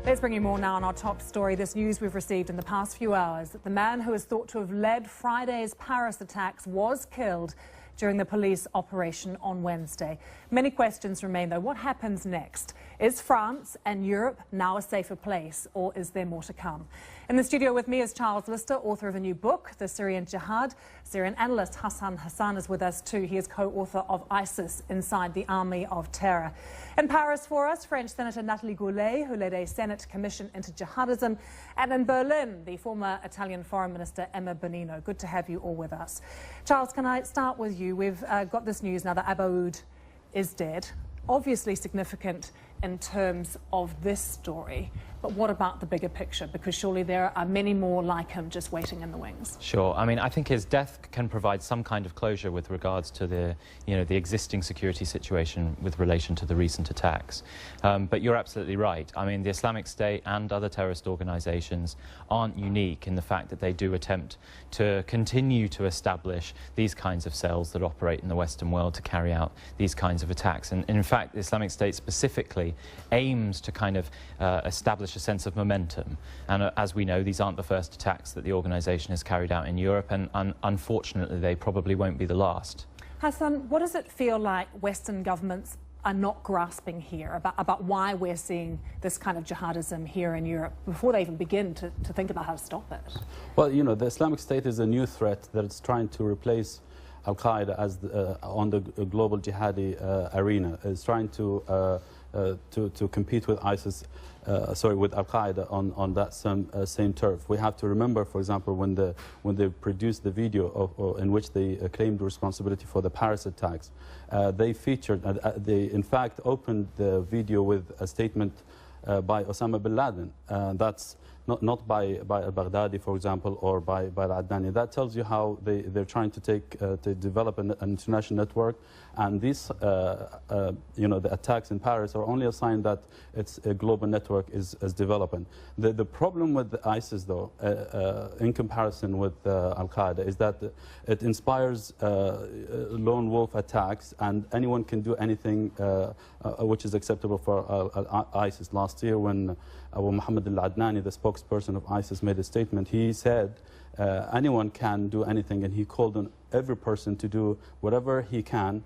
Let's bring you more now on our top story. This news we've received in the past few hours that the man who is thought to have led Friday's Paris attacks was killed during the police operation on Wednesday. Many questions remain, though. What happens next? Is France and Europe now a safer place, or is there more to come? In the studio with me is Charles Lister, author of a new book, The Syrian Jihad. Syrian analyst Hassan Hassan is with us too. He is co-author of ISIS, Inside the Army of Terror. In Paris for us, French Senator Nathalie Goulet, who led a Senate commission into jihadism. And in Berlin, the former Italian Foreign Minister Emma Bonino. Good to have you all with us. Charles, can I start with you? We've got this news now that Aboud is dead. Obviously significant in terms of this story, but what about the bigger picture? Because surely there are many more like him just waiting in the wings. Sure. I mean, I think his death can provide some kind of closure with regards to the existing security situation with relation to the recent attacks. But you're absolutely right. I mean, the Islamic State and other terrorist organizations aren't unique in the fact that they do attempt to continue to establish these kinds of cells that operate in the Western world to carry out these kinds of attacks. And in fact, the Islamic State specifically aims to kind of establish a sense of momentum. And as we know, these aren't the first attacks that the organization has carried out in Europe, and unfortunately they probably won't be the last. Hassan, what does it feel like Western governments are not grasping here about why we're seeing this kind of jihadism here in Europe before they even begin to think about how to stop it? Well, you know, the Islamic State is a new threat that is trying to replace Al-Qaeda as on the global jihadi arena. It's trying to compete with ISIS, with Al-Qaeda on that same turf. We have to remember, for example, when they produced the video in which they claimed responsibility for the Paris attacks, they featured, they in fact opened the video with a statement by Osama bin Laden. That's not by al-Baghdadi, for example, or by al-Adnani. That tells you how they're trying to develop an international network. And these, the attacks in Paris are only a sign that it's a global network is developing. The problem with ISIS, though, in comparison with Al-Qaeda, is that it inspires lone wolf attacks, and anyone can do anything which is acceptable for ISIS. Last year, when Abu Muhammad al-Adnani, the spokesperson of ISIS, made a statement, he said anyone can do anything, and he called on every person to do whatever he can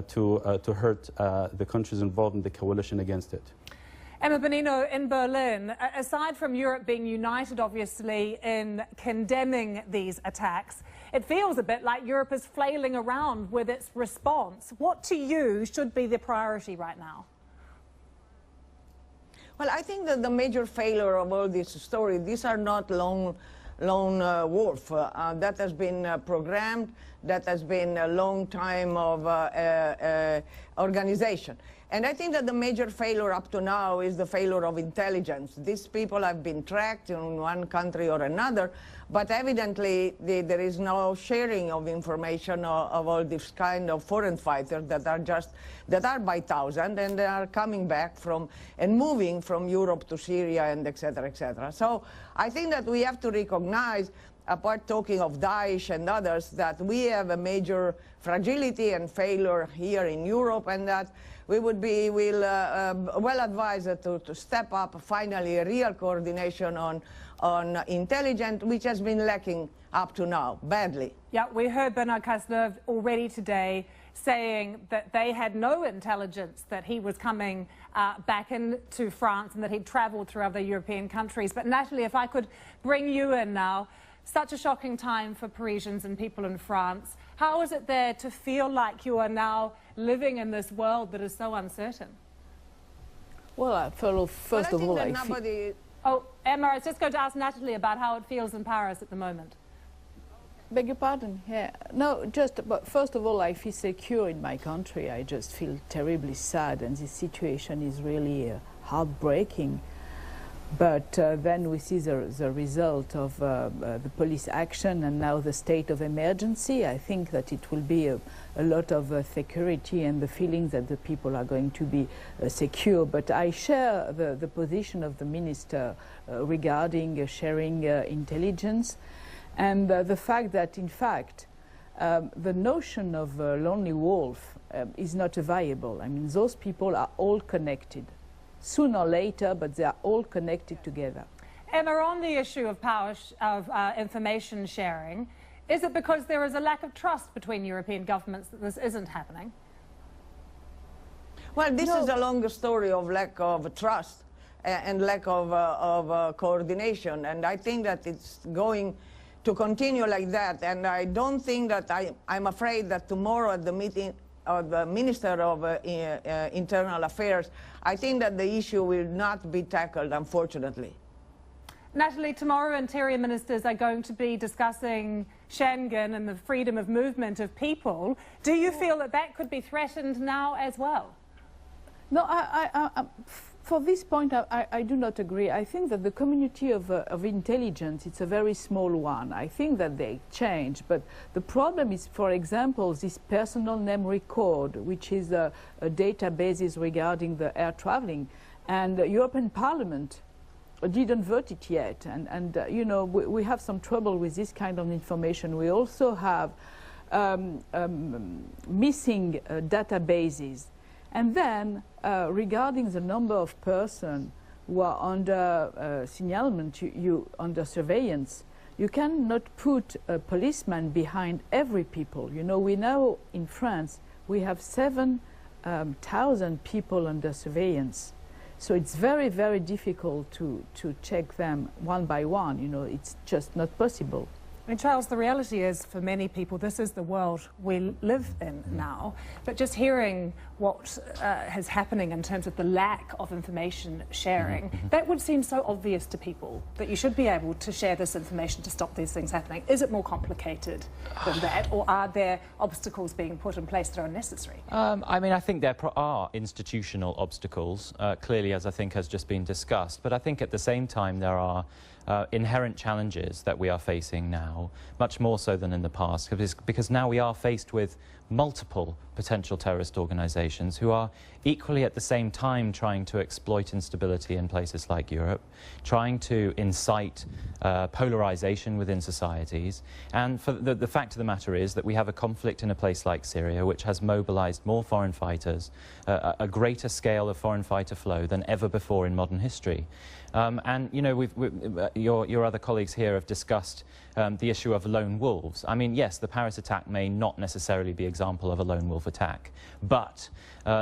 to hurt the countries involved in the coalition against it. Emma Bonino, in Berlin, aside from Europe being united, obviously, in condemning these attacks, it feels a bit like Europe is flailing around with its response. What, to you, should be the priority right now? Well, I think that the major failure of all this story, these are not lone wolf. That has been programmed, that has been a long time of organization. And I think that the major failure up to now is the failure of intelligence. These people have been tracked in one country or another, but evidently there is no sharing of information of all this kind of foreign fighters that are by thousand, and they are coming back from and moving from Europe to Syria and et cetera, et cetera. So I think that we have to recognize, apart talking of Daesh and others, that we have a major fragility and failure here in Europe, and that we would be well advised to step up finally a real coordination on intelligence, which has been lacking up to now, badly. Yeah, we heard Bernard Cazeneuve already today saying that they had no intelligence that he was coming back into France and that he'd travelled through other European countries. But Natalie, if I could bring you in now, such a shocking time for Parisians and people in France. How is it there to feel like you are now living in this world that is so uncertain? Well, first of all, Oh, Emma, I was just going to ask Natalie about how it feels in Paris at the moment. Beg your pardon? Yeah. No, but first of all, I feel secure in my country. I just feel terribly sad, and this situation is really heartbreaking. But then we see the result of the police action and now the state of emergency. I think that it will be a lot of security and the feeling that the people are going to be secure. But I share the position of the minister regarding sharing intelligence and the fact that, in fact, the notion of lonely wolf is not viable. I mean, those people are all connected. sooner or later, but they are all connected together. Emma, on the issue of information sharing, is it because there is a lack of trust between European governments that this isn't happening? Well, this is a longer story of lack of trust and lack of coordination, and I think that it's going to continue like that. And I don't think that I'm afraid that tomorrow at the meeting of the Minister of Internal Affairs, I think that the issue will not be tackled, unfortunately. Natalie, tomorrow Interior Ministers are going to be discussing Schengen and the freedom of movement of people. Do you feel that that could be threatened now as well? No, for this point, I do not agree. I think that the community of intelligence, it's a very small one. I think that they change, but the problem is, for example, this personal name record, which is a database regarding the air traveling, and the European Parliament didn't vote it yet, and you know, we have some trouble with this kind of information. We also have missing databases. And then, regarding the number of persons who are under signalement, under surveillance, you cannot put a policeman behind every people. You know, we know in France we have 7,000 people under surveillance. So it's very, very difficult to check them one by one. You know, it's just not possible. I mean, Charles, the reality is, for many people, this is the world we live in now. But just hearing what is happening in terms of the lack of information sharing, that would seem so obvious to people, that you should be able to share this information to stop these things happening. Is it more complicated than that, or are there obstacles being put in place that are unnecessary? I mean, I think there are institutional obstacles, clearly, as I think has just been discussed. But I think at the same time there are inherent challenges that we are facing now, much more so than in the past, because now we are faced with multiple potential terrorist organizations who are equally at the same time trying to exploit instability in places like Europe, trying to incite polarization within societies. And for the fact of the matter is that we have a conflict in a place like Syria which has mobilized more foreign fighters, a greater scale of foreign fighter flow than ever before in modern history. And, you know, your other colleagues here have discussed the issue of lone wolves. I mean, yes, the Paris attack may not necessarily be an example of a lone wolf attack, but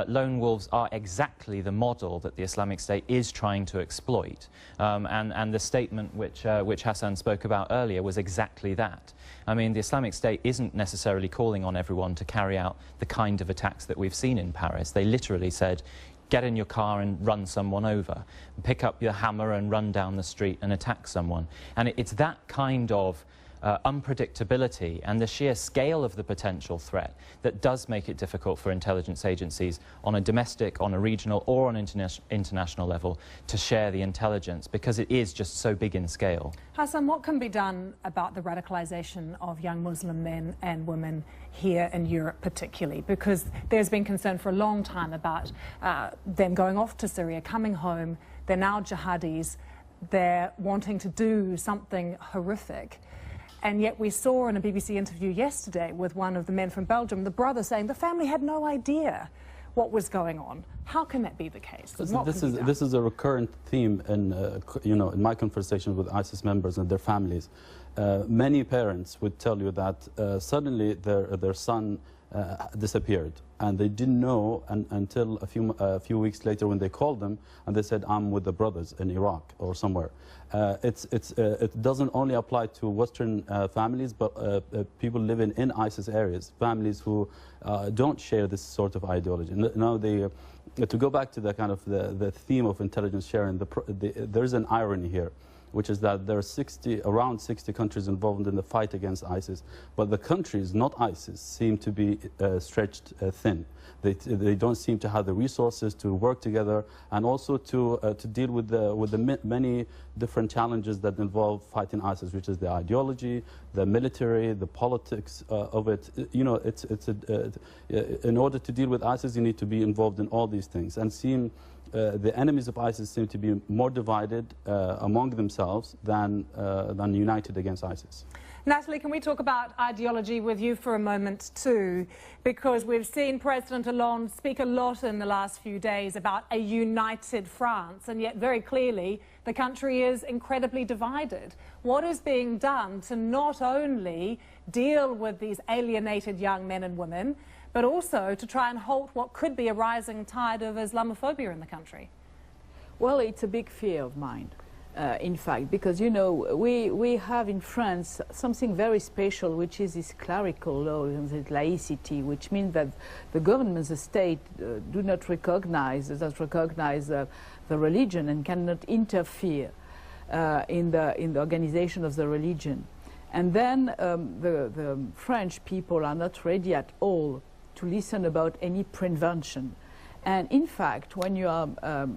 lone wolves are exactly the model that the Islamic State is trying to exploit. And the statement which Hassan spoke about earlier was exactly that. I mean, the Islamic State isn't necessarily calling on everyone to carry out the kind of attacks that we've seen in Paris. They literally said, get in your car and run someone over, pick up your hammer and run down the street and attack someone. And it's that kind of unpredictability and the sheer scale of the potential threat that does make it difficult for intelligence agencies on a domestic, on a regional or on international level to share the intelligence, because it is just so big in scale. Hassan, what can be done about the radicalization of young Muslim men and women here in Europe particularly? Because there's been concern for a long time about them going off to Syria, coming home. They're now jihadis. They're wanting to do something horrific. And yet we saw in a BBC interview yesterday with one of the men from Belgium, the brother saying the family had no idea what was going on. How can that be the case? This is a recurrent theme in, you know, in my conversations with ISIS members and their families. Many parents would tell you that suddenly their son disappeared, and they didn't know until a few weeks later when they called them and they said, I'm with the brothers in Iraq or somewhere. It doesn't only apply to Western families, but people living in ISIS areas, families who don't share this sort of ideology. Now, to go back to the kind of the theme of intelligence sharing, there's an irony here, which is that there are around 60 countries involved in the fight against ISIS, but the countries, not ISIS, seem to be stretched thin. They don't seem to have the resources to work together, and also to deal with the many different challenges that involve fighting ISIS, which is the ideology, the military, the politics of it. You know, in order to deal with ISIS, you need to be involved in all these things. And the enemies of ISIS seem to be more divided among themselves than united against ISIS. Natalie, can we talk about ideology with you for a moment too? Because we've seen President Hollande speak a lot in the last few days about a united France, and yet very clearly the country is incredibly divided. What is being done to not only deal with these alienated young men and women, but also to try and halt what could be a rising tide of Islamophobia in the country? Well, it's a big fear of mine. In fact, because, you know, we have in France something very special, which is this clerical law and this laicity, which means that the government, the state, do not recognize the religion and cannot interfere in the organization of the religion. And then the French people are not ready at all to listen about any prevention. And in fact, when you are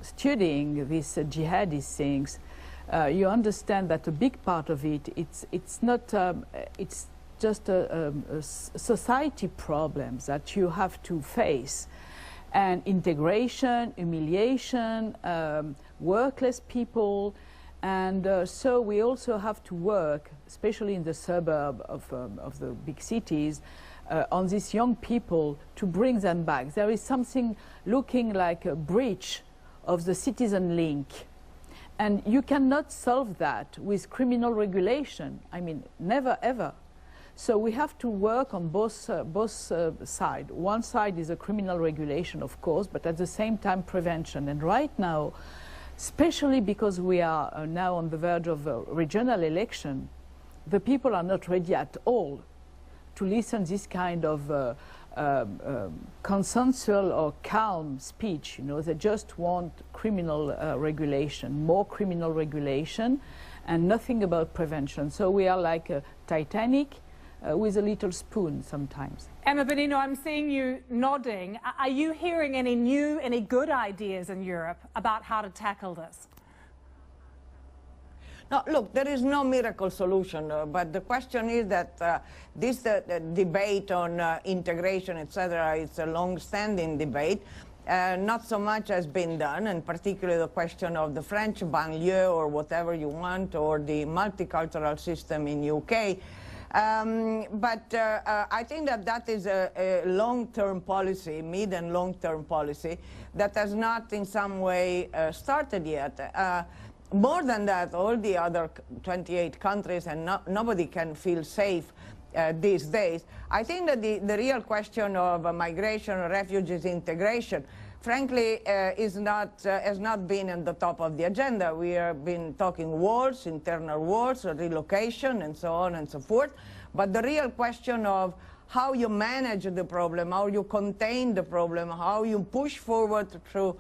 studying these jihadist things, you understand that a big part of it, it's not, it's just a society problems that you have to face. And integration, humiliation, workless people, and so we also have to work, especially in the suburb of the big cities, on these young people to bring them back. There is something looking like a breach of the citizen link, and you cannot solve that with criminal regulation. I mean, never ever. So we have to work on both sides. One side is a criminal regulation, of course, but at the same time prevention. And right now, especially because we are now on the verge of a regional election, the people are not ready at all to listen this kind of consensual or calm speech. You know, they just want criminal regulation, more criminal regulation, and nothing about prevention. So we are like a Titanic with a little spoon sometimes. Emma Bonino, I'm seeing you nodding. Are you hearing any new, any good ideas in Europe about how to tackle this? No, look, there is no miracle solution, but the question is that this debate on integration, etc., it's a long-standing debate. Not so much has been done, and particularly the question of the French banlieue or whatever you want, or the multicultural system in UK. But I think that is a long-term policy, mid and long-term policy, that has not in some way started yet. More than that, all the other 28 countries, and nobody can feel safe these days. I think that the real question of migration, refugees, integration, frankly, has not been at the top of the agenda. We have been talking walls, internal walls, relocation, and so on and so forth. But the real question of how you manage the problem, how you contain the problem, how you push forward through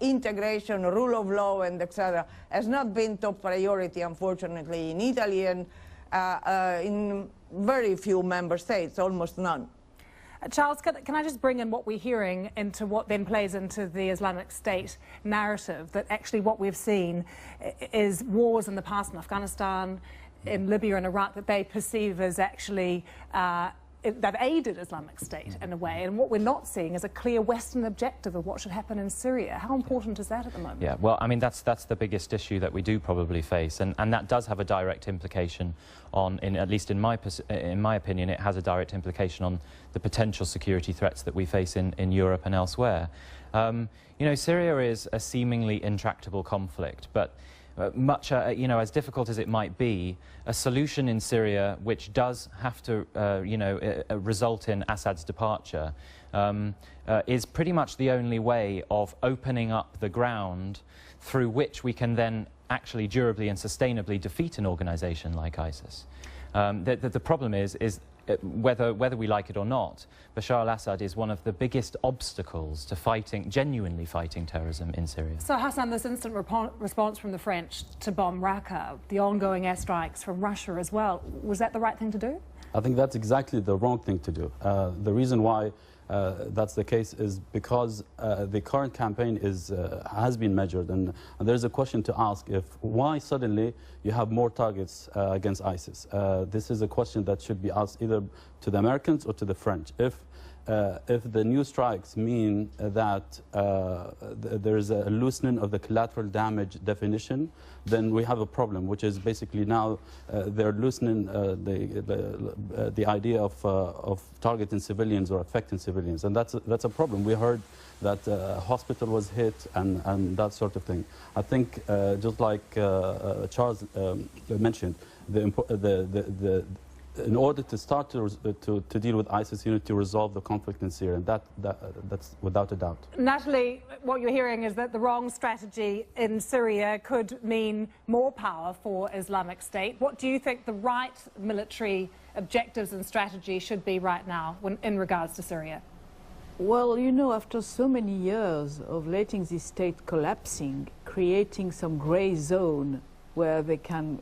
integration, rule of law, and etc., has not been top priority, unfortunately, in Italy and in very few member states, almost none. Charles, can I just bring in what we're hearing into what then plays into the Islamic State narrative, that actually what we've seen is wars in the past in Afghanistan, in Libya and Iraq, that they perceive as actually that aided Islamic State in a way, and what we're not seeing is a clear Western objective of what should happen in Syria. How important is that at the moment? Yeah, well, I mean, that's the biggest issue that we do probably face, and that does have a direct implication on, at least in my opinion, it has a direct implication on the potential security threats that we face in Europe and elsewhere. You know, Syria is a seemingly intractable conflict, but much, you know, as difficult as it might be, a solution in Syria which does have to, you know, result in Assad's departure is pretty much the only way of opening up the ground through which we can then actually durably and sustainably defeat an organization like ISIS. The problem is whether we like it or not, Bashar al-Assad is one of the biggest obstacles to genuinely fighting terrorism in Syria. So, Hassan, this instant response from the French to bomb Raqqa, the ongoing airstrikes from Russia as well, was that the right thing to do? I think that's exactly the wrong thing to do. The reason why that's the case is because the current campaign has been measured, and there's a question to ask: why suddenly you have more targets against ISIS? This is a question that should be asked either to the Americans or to the French. If if the new strikes mean that there is a loosening of the collateral damage definition, then we have a problem, which is basically now they're loosening the idea of targeting civilians or affecting civilians, and that's a problem. We heard that a hospital was hit and that sort of thing. I think just like Charles mentioned, in order to start to deal with ISIS, you need to resolve the conflict in Syria, and that's without a doubt. Natalie, what you're hearing is that the wrong strategy in Syria could mean more power for Islamic State. What do you think the right military objectives and strategy should be right now in regards to Syria? Well, you know, after so many years of letting this state collapsing, creating some grey zone where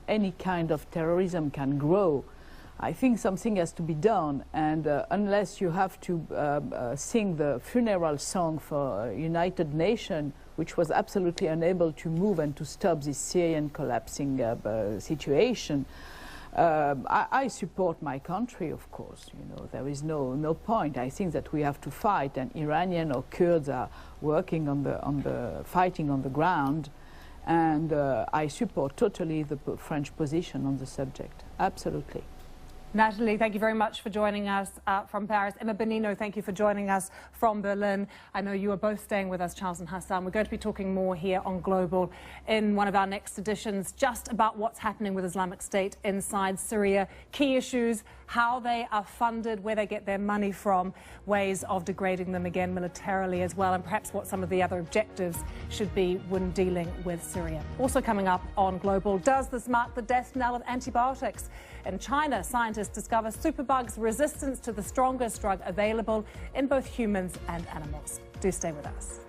any kind of terrorism can grow, I think something has to be done, and unless you have to sing the funeral song for United Nations, which was absolutely unable to move and to stop this Syrian collapsing situation, I support my country, of course. You know, there is no point. I think that we have to fight, and Iranian or Kurds are working fighting on the ground, and I support totally the French position on the subject. Absolutely. Natalie, thank you very much for joining us from Paris. Emma Bonino, thank you for joining us from Berlin. I know you are both staying with us, Charles and Hassan. We're going to be talking more here on Global in one of our next editions, just about what's happening with Islamic State inside Syria, key issues, how they are funded, where they get their money from, ways of degrading them again militarily as well, and perhaps what some of the other objectives should be when dealing with Syria. Also coming up on Global, does this mark the death knell of antibiotics? In China, scientists discover superbugs resistance to the strongest drug available in both humans and animals. Do stay with us.